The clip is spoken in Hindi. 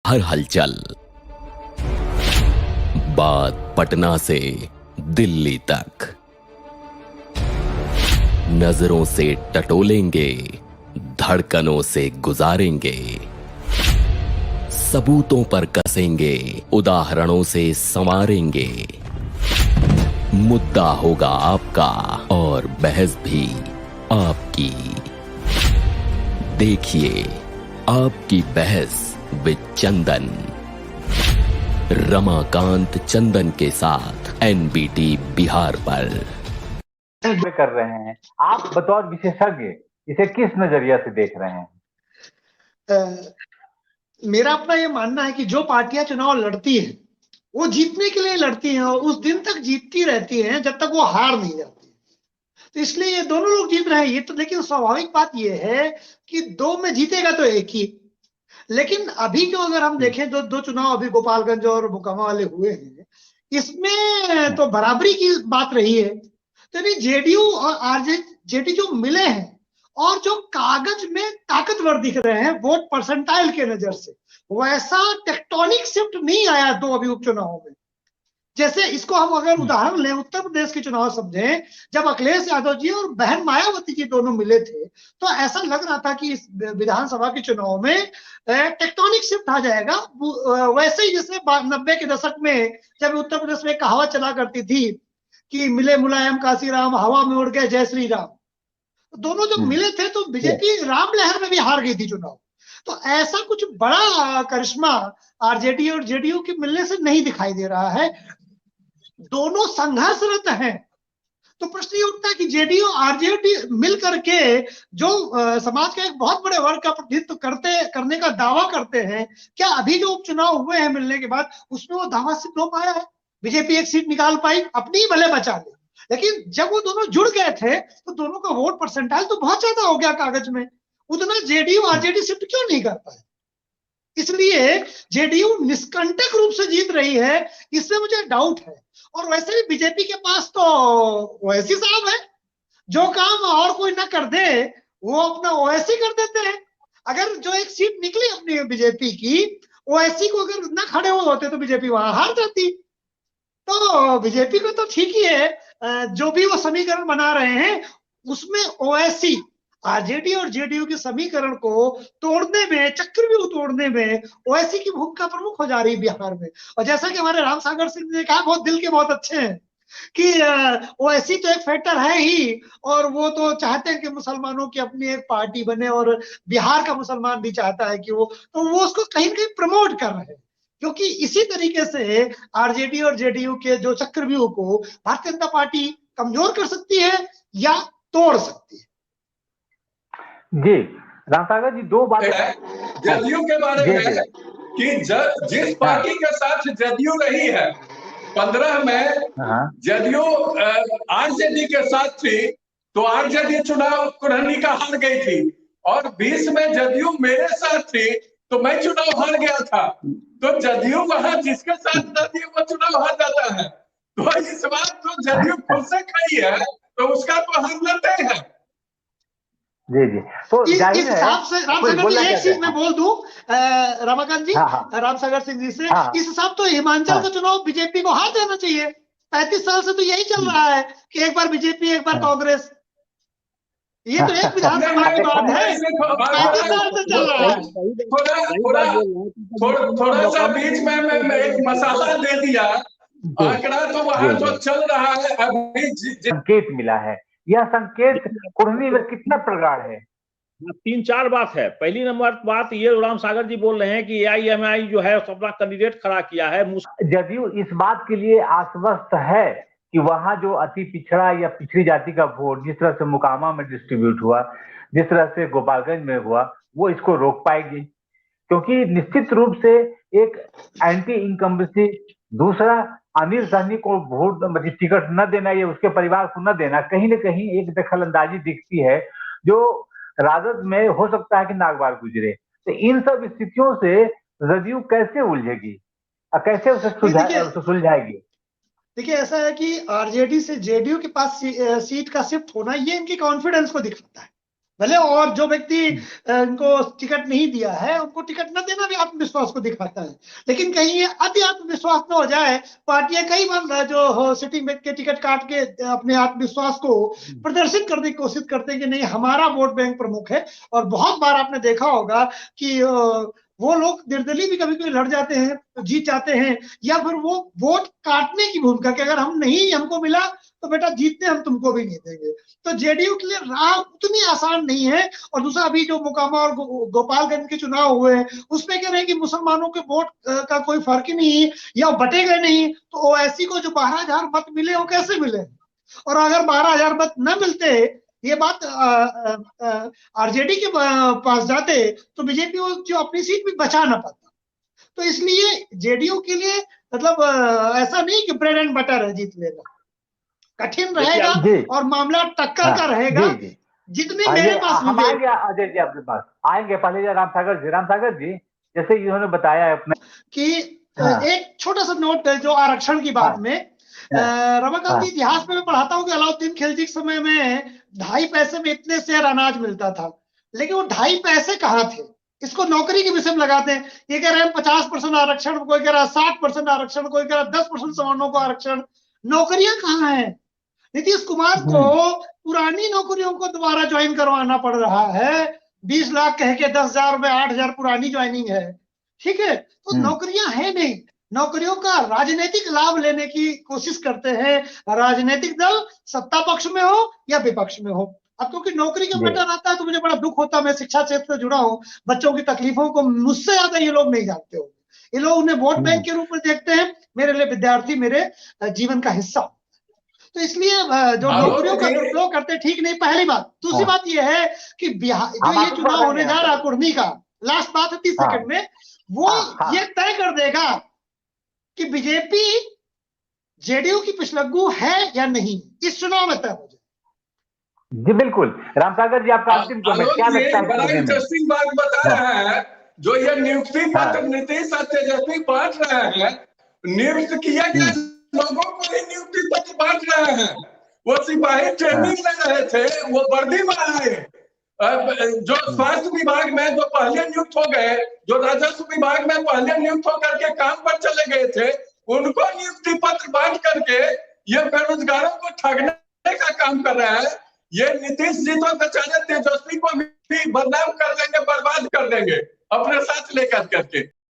हर हलचल, बात पटना से दिल्ली तक, नजरों से टटोलेंगे, धड़कनों से गुजारेंगे, सबूतों पर कसेंगे, उदाहरणों से संवारेंगे। मुद्दा होगा आपका और बहस भी आपकी। देखिए आपकी बहस विद चंदन, रमाकांत चंदन के साथ एनबीटी बिहार पर। कर रहे हैं, आप बतौर विशेषज्ञ इसे किस नजरिया से देख रहे हैं? मेरा अपना ये मानना है कि जो पार्टियां चुनाव लड़ती हैं वो जीतने के लिए लड़ती हैं और उस दिन तक जीतती रहती हैं जब तक वो हार नहीं जाती। तो इसलिए ये दोनों लोग जीत रहे हैं। ये तो लेकिन स्वाभाविक बात ये है कि दो में जीतेगा तो एक ही। लेकिन अभी जो अगर हम देखें जो दो चुनाव अभी गोपालगंज और मोकामा वाले हुए हैं, इसमें तो बराबरी की बात रही है। तो अभी जेडीयू और आरजेडी जो मिले हैं और जो कागज में ताकतवर दिख रहे हैं वोट परसेंटाइल के नजर से, वैसा टेक्टोनिक शिफ्ट नहीं आया दो अभी उपचुनावों में। जैसे इसको हम अगर उदाहरण लें, उत्तर प्रदेश के चुनाव समझें, जब अखिलेश यादव जी और बहन मायावती जी दोनों मिले थे तो ऐसा लग रहा था कि इस विधानसभा के चुनाव में टेक्टोनिक शिफ्ट आ जाएगा। वैसे ही जैसे 90 के दशक में जब उत्तर प्रदेश में कहावत चला करती थी कि मिले मुलायम काशीराम, हवा में उड़ गए जय श्री राम। दोनों जब मिले थे तो बीजेपी राम लहर में भी हार गई थी चुनाव। तो ऐसा कुछ बड़ा करिश्मा आरजेडी और जेडीयू के मिलने से नहीं दिखाई दे रहा है। दोनों संघर्षरत हैं। तो प्रश्न ये उठता है कि जेडीयू आरजेडी मिल करके जो समाज के एक बहुत बड़े वर्ग का प्रतिनिधित्व करने का दावा करते हैं, क्या अभी जो उपचुनाव हुए हैं मिलने के बाद उसमें वो दावा सिद्ध हो पाया है? बीजेपी एक सीट निकाल पाई, अपनी ही भले बचा ले, लेकिन जब वो दोनों जुड़ गए थे तो दोनों का वोट परसेंटाइल तो बहुत ज्यादा हो गया कागज में। उतना जेडीयू आरजेडी शिफ्ट क्यों नहीं कर पाए? इसलिए जेडीयू निष्कंटक रूप से जीत रही है, इसमें मुझे डाउट है। और वैसे भी बीजेपी के पास तो ओवैसी साहब है, जो काम और कोई ना कर दे वो अपना ओवैसी कर देते हैं। अगर जो एक सीट निकली अपनी बीजेपी की, ओवैसी को अगर ना खड़े हुए होते तो बीजेपी वहां हार जाती। तो बीजेपी को तो ठीक ही है, जो भी वो समीकरण बना रहे हैं उसमें ओवैसी आरजेडी और जेडीयू के समीकरण को तोड़ने में, चक्रव्यूह तोड़ने में ओवैसी की भूमिका प्रमुख हो जा रही है बिहार में। और जैसा कि हमारे राम सागर सिंह ने कहा, बहुत दिल के बहुत अच्छे हैं कि ओवैसी तो एक फैक्टर है ही, और वो तो चाहते हैं कि मुसलमानों की अपनी एक पार्टी बने और बिहार का मुसलमान भी चाहता है कि वो, तो वो उसको कहीं ना कहीं प्रमोट कर रहे हैं। क्योंकि इसी तरीके से आरजेडी और जेडीयू के जो चक्रव्यूह को भारतीय जनता पार्टी कमजोर कर सकती है या तोड़ सकती है। जी रामसागर जी, दो बातें जदयू के बारे में कि जिस पार्टी के साथ जदयू रही है 15 में जदयू आरजेडी के साथ थी तो आरजेडी चुनाव कुरहनी का हार गई थी, और 20 में जदयू मेरे साथ थी तो मैं चुनाव हार गया था। तो जदयू वहां जिसके साथ रहती है वो चुनाव हार जाता है। तो इस बात तो जदयू खुद से खड़ी है तो उसका तो हम लेते हैं। जी जी, तो इस हिसाब से रामसागर जी एक चीज मैं बोल दूं रमाकांत जी, रामसागर सिंह जी से, इस हिसाब तो हिमाचल का चुनाव बीजेपी को हार देना चाहिए। 35 साल से तो यही चल रहा है कि एक बार बीजेपी एक बार कांग्रेस। ये तो एक विधानसभा की बात है, 35 साल से चल रहा है। थोड़ा सा बीच में मैं एक मसाला दे दिया, आंकड़ा तो वहां जो चल रहा है अभी संकेत मिला है। यह संकेत कुर्मी में कितना प्रगाढ़ है? 3-4 बात है। पहली नंबर बात ये राम सागर जी बोल रहे हैं कि एआईएमआई जो है अपना कैंडिडेट खड़ा किया है। जदयू इस बात के लिए आश्वस्त है कि वहां जो अति पिछड़ा या पिछड़ी जाति का वोट जिस तरह से मोकामा में डिस्ट्रीब्यूट हुआ, जिस तरह से गोपालगंज में हुआ, वो इसको रोक पाएगी? क्योंकि निश्चित रूप से एक एंटी इनकम्बेंसी, दूसरा आमिर सहनी को वोट टिकट न देना या उसके परिवार को न देना, कहीं न कहीं एक दखलंदाजी दिखती है जो राजद में हो सकता है कि नागवार गुजरे। तो इन सब स्थितियों से जदयू कैसे उलझेगी, कैसे उसे सुलझाएगी? देखिए ऐसा है कि आरजेडी से जेडीयू के पास सीट का शिफ्ट होना ये इनकी कॉन्फिडेंस को दिखाता है। भले, और जो व्यक्ति इनको टिकट नहीं दिया है उनको टिकट न देना भी आत्मविश्वास को दिखाता है। लेकिन कहीं ये अति आत्मविश्वास न हो जाए। पार्टियां कई बार जो सिटिंग के टिकट काट के अपने आत्मविश्वास को प्रदर्शित करने की कोशिश करते हैं कि नहीं हमारा वोट बैंक प्रमुख है। और बहुत बार आपने देखा होगा कि वो लोग निर्दलीय भी कभी कभी लड़ जाते हैं तो जीत जाते हैं, या फिर वो वोट काटने की भूमिका कि अगर हम नहीं हमको मिला तो बेटा जीतने हम तुमको भी नहीं देंगे। तो जेडीयू के लिए राह उतनी आसान नहीं है। और दूसरा, अभी जो मोकामा और गोपालगंज के चुनाव हुए उसमें कह रहे हैं कि मुसलमानों के वोट का कोई फर्क ही नहीं या बटेगा नहीं, तो ओवैसी को जो 12,000 मत मिले वो कैसे मिले? और अगर 12,000 मत न मिलते, ये बात आरजेडी के पास जाते तो बीजेपी जो अपनी सीट भी बचा ना पाता। तो इसलिए जेडीयू के लिए मतलब ऐसा नहीं कि ब्रेड एंड बटर है जीत लेना, कठिन रहेगा और मामला टक्कर का रहेगा। जितने मेरे पास हम आएंगे अजय जी आपके पास आएंगे। पहले राम सागर जी जैसे इन्होंने बताया अपने कि एक छोटा सा नोट जो आरक्षण की बात में, रमाकांत जी इतिहास में मैं पढ़ाता हूँ कि अलाउद्दीन खिलजी के समय में 2.5 पैसे में इतने शेर अनाज मिलता था। लेकिन वो 2.5 पैसे कहाँ थे? इसको नौकरी के विषय में लगाते हैं। ये कह रहे हैं 50% आरक्षण, कोई कह रहा है 60% आरक्षण, कोई कह रहा है 10% सवर्णों को आरक्षण। नौकरियां कहाँ हैं? नीतीश कुमार को पुरानी नौकरियों को दोबारा ज्वाइन करवाना पड़ रहा है। 20 लाख कह के 10,000 में 8,000 पुरानी ज्वाइनिंग है। ठीक है, तो नौकरियां है नहीं। नौकरियों का राजनीतिक लाभ लेने की कोशिश करते हैं राजनीतिक दल, सत्ता पक्ष में हो या विपक्ष में हो। अब क्योंकि नौकरी का मैटर आता है तो मुझे बड़ा दुख होता है। मैं शिक्षा क्षेत्र से जुड़ा हूँ, बच्चों की तकलीफों को मुझसे ज्यादा ये लोग नहीं जानते हो। ये लोग उन्हें वोट बैंक के रूप में देखते हैं। मेरे लिए विद्यार्थी मेरे जीवन का हिस्सा। तो इसलिए जो नौकरियों का दुरुपयोग करते ठीक नहीं, पहली बात। दूसरी बात ये है कि बिहार जो ये चुनाव होने जा रहा कुर्मी का, लास्ट बात है 30 सेकंड में, वो ये तय कर देगा कि बीजेपी जेडीयू की पिछलग्गू है या नहीं। इस चुनाव में तय हो जाए। जी बिल्कुल। रामसागर जी आपका अंतिम कमेंट क्या लगता है? बड़ा इंटरेस्टिंग बात बता रहा है। जो ये नियुक्ति पत्र नीतीश और तेजस्वी बांट रहे हैं, नियुक्त किया गया लोगों को ही नियुक्ति पत्र बांट रहे हैं। वो सिपाही ट्रेनिंग ले रहे थे, वो वर्दी में आए। जो स्वास्थ्य विभाग में जो पहले नियुक्त हो गए, जो राजस्व विभाग में पहले नियुक्त होकर के काम पर चले गए थे, उनको नियुक्ति पत्र बांट करके ये बेरोजगारों को ठगने का काम कर रहा है। ये नीतीश जी तो बेचारे तेजस्वी